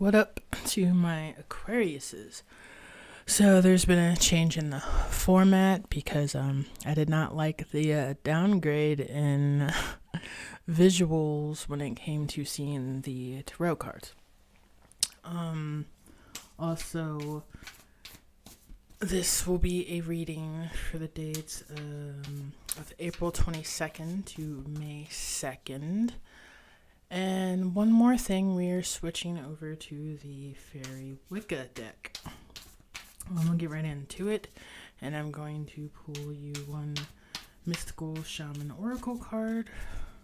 What up to my Aquariuses? So there's been a change in the format because I did not like the downgrade in visuals when it came to seeing the tarot cards. Also, this will be a reading for the dates of April 22nd to May 2nd. And one more thing, we are switching over to the Fairy Wicca deck. I'm going to get right into it, and I'm going to pull you one Mystical Shaman Oracle card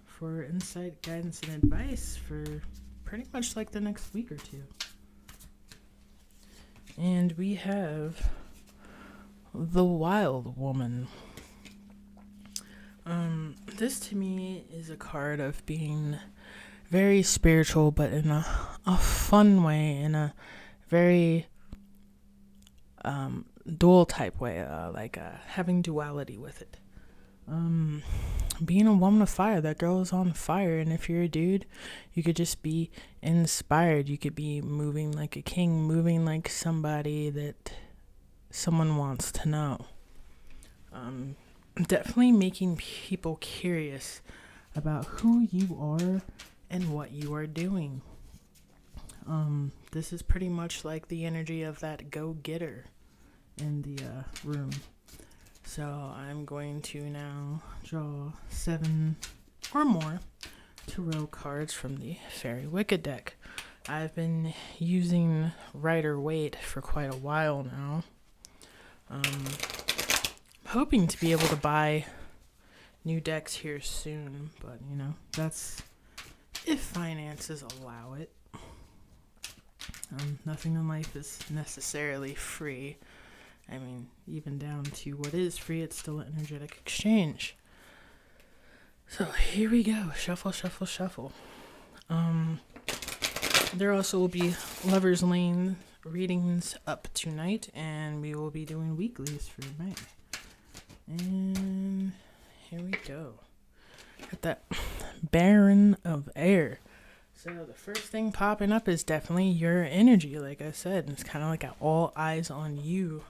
for insight, guidance, and advice for pretty much like the next week or two. And we have the Wild Woman. This to me is a card of being very spiritual, but in a fun way, in a very dual type way, having duality with it. Being a woman of fire, that girl is on fire, and if you're a dude, you could just be inspired. You could be moving like a king, moving like somebody that someone wants to know. Definitely making people curious about who you are and what you are doing. This is pretty much like the energy of that go-getter in the room. So I'm going to now draw 7 or more tarot cards from the Fairy Wicca deck. I've been using Rider-Waite for quite a while now. Hoping to be able to buy new decks here soon, but that's if finances allow it. Nothing in life is necessarily free. I mean, even down to what is free, it's still an energetic exchange. So here we go. Shuffle, shuffle, shuffle. There also will be Lover's Lane readings up tonight, and we will be doing weeklies for May. And here we go. Got that Baron of Air. So the first thing popping up is definitely your energy, like I said. It's kind of like an all eyes on you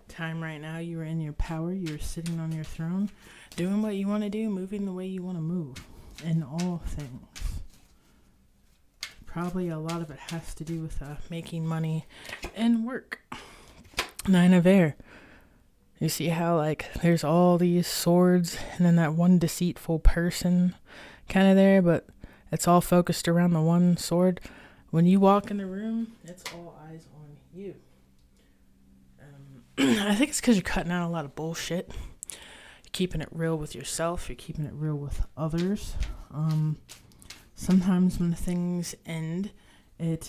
time right now. You are in your power. You're sitting on your throne, doing what you want to do, moving the way you want to move in all things. Probably a lot of it has to do with making money and work. 9 of Air. You see how there's all these swords and then that one deceitful person kind of there, but it's all focused around the one sword. When you walk in the room, it's all eyes on you. I think it's because you're cutting out a lot of bullshit. You're keeping it real with yourself. You're keeping it real with others. Sometimes when things end, it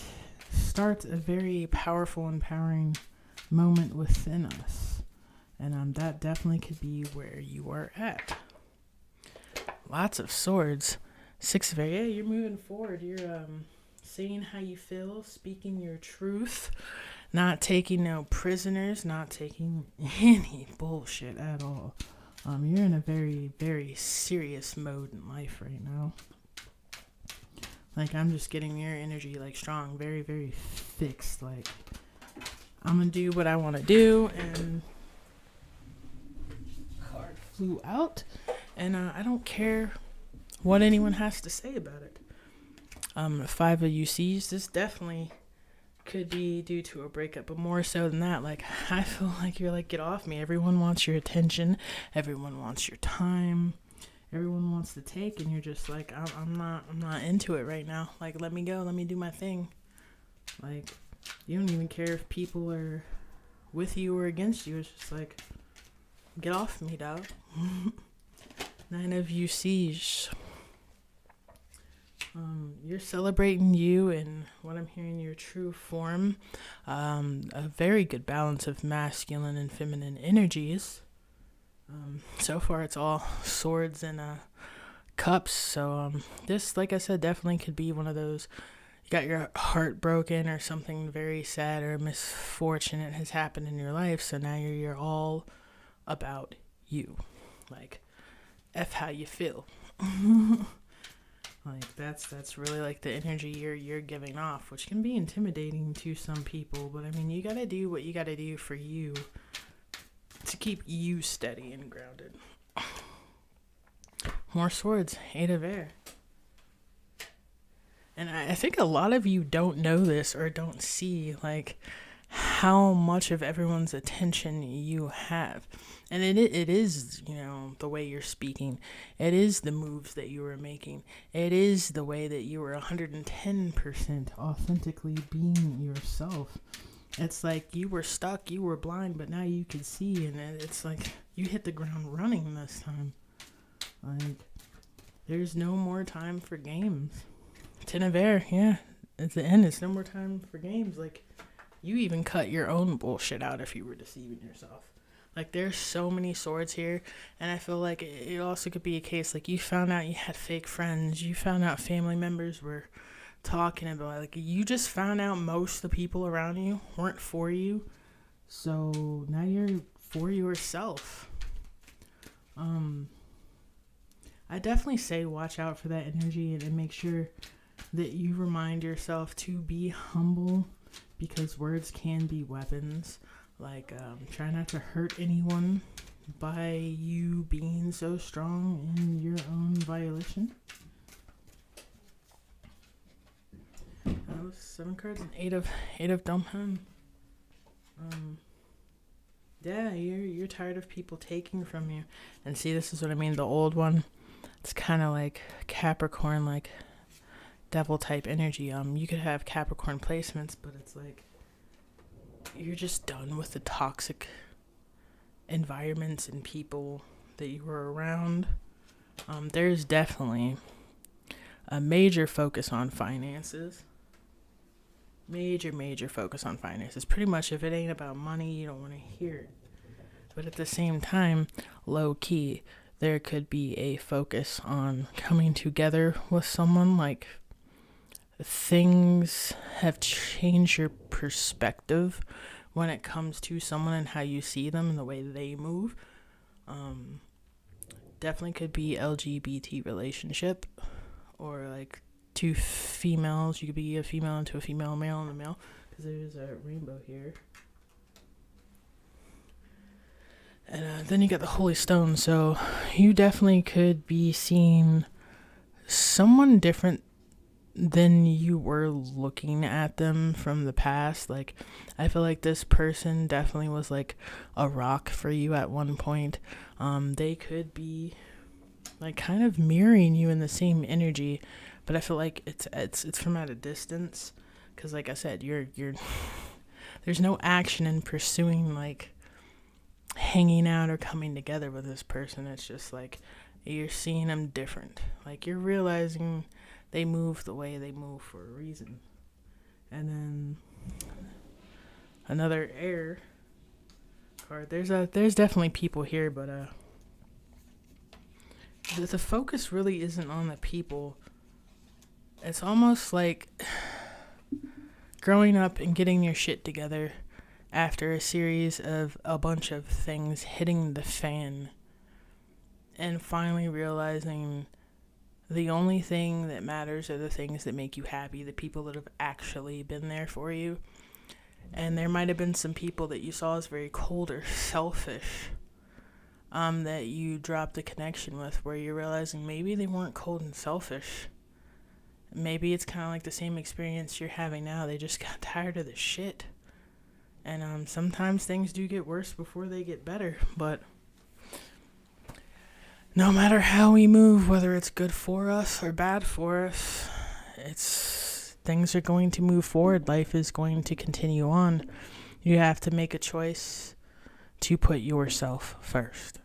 starts a very powerful, empowering moment within us. And that definitely could be where you are at. Lots of swords. 6 of Air. Yeah, you're moving forward. You're saying how you feel, speaking your truth, not taking no prisoners, not taking any bullshit at all. You're in a very, very serious mode in life right now. I'm just getting your energy strong, very, very fixed. I'm gonna do what I want to do, and card flew out, and I don't care what anyone has to say about it. 5 of UCs, this definitely could be due to a breakup, but more so than that, I feel like you're get off me. Everyone wants your attention, everyone wants your time, everyone wants to take, and you're just I'm not into it right now. Let me go, let me do my thing. You don't even care if people are with you or against you. It's just get off me, dog. 9 of UCs. You're celebrating you and what I'm hearing, your true form. A very good balance of masculine and feminine energies. So far it's all swords and cups. So this, like I said, definitely could be one of those, you got your heart broken or something very sad or misfortunate has happened in your life. So now you're all about you. F how you feel. Like that's really like the energy you're giving off, which can be intimidating to some people. But I mean, you gotta do what you gotta do for you to keep you steady and grounded. More swords, 8 of air. And I think a lot of you don't know this or don't see like how much of everyone's attention you have. And it is, the way you're speaking. It is the moves that you were making. It is the way that you were 110% authentically being yourself. It's like you were stuck, you were blind, but now you can see, and it's like you hit the ground running this time. Like, there's no more time for games. 10 of air, yeah. At the end, it's no more time for games. Like, you even cut your own bullshit out if you were deceiving yourself. Like, there's so many swords here, and I feel like it also could be a case, like, you found out you had fake friends, you found out family members were talking about, like, you just found out most of the people around you weren't for you, so now you're for yourself. I definitely say watch out for that energy and make sure that you remind yourself to be humble, because words can be weapons. Like, try not to hurt anyone by you being so strong in your own violation. 7 cards and 8 of Dumbham. Yeah, you're tired of people taking from you. And see, this is what I mean. The old one, it's kind of like Capricorn, like devil type energy. You could have Capricorn placements, but it's like you're just done with the toxic environments and people that you were around. There's definitely a major focus on finances. Major focus on finances. Pretty much if it ain't about money, you don't want to hear it. But at the same time, low key, there could be a focus on coming together with someone. Like, things have changed your perspective when it comes to someone and how you see them and the way they move. Definitely could be LGBT relationship, or like 2 females. You could be a female into a female, male and a male, because there's a rainbow here. And then you got the Holy Stone, so you definitely could be seeing someone different than you were looking at them from the past. Like, I feel like this person definitely was like a rock for you at one point. They could be like kind of mirroring you in the same energy, but I feel like it's from at a distance, because like I said, you're there's no action in pursuing like hanging out or coming together with this person. It's just like you're seeing them different. Like, you're realizing they move the way they move for a reason. And then another air card. There's definitely people here, but the focus really isn't on the people. It's almost like growing up and getting your shit together after a series of a bunch of things hitting the fan, and finally realizing the only thing that matters are the things that make you happy, the people that have actually been there for you. And there might have been some people that you saw as very cold or selfish, that you dropped the connection with, where you're realizing maybe they weren't cold and selfish. Maybe it's kind of like the same experience you're having now. They just got tired of the shit. And sometimes things do get worse before they get better. But no matter how we move, whether it's good for us or bad for us, things are going to move forward. Life is going to continue on. You have to make a choice to put yourself first.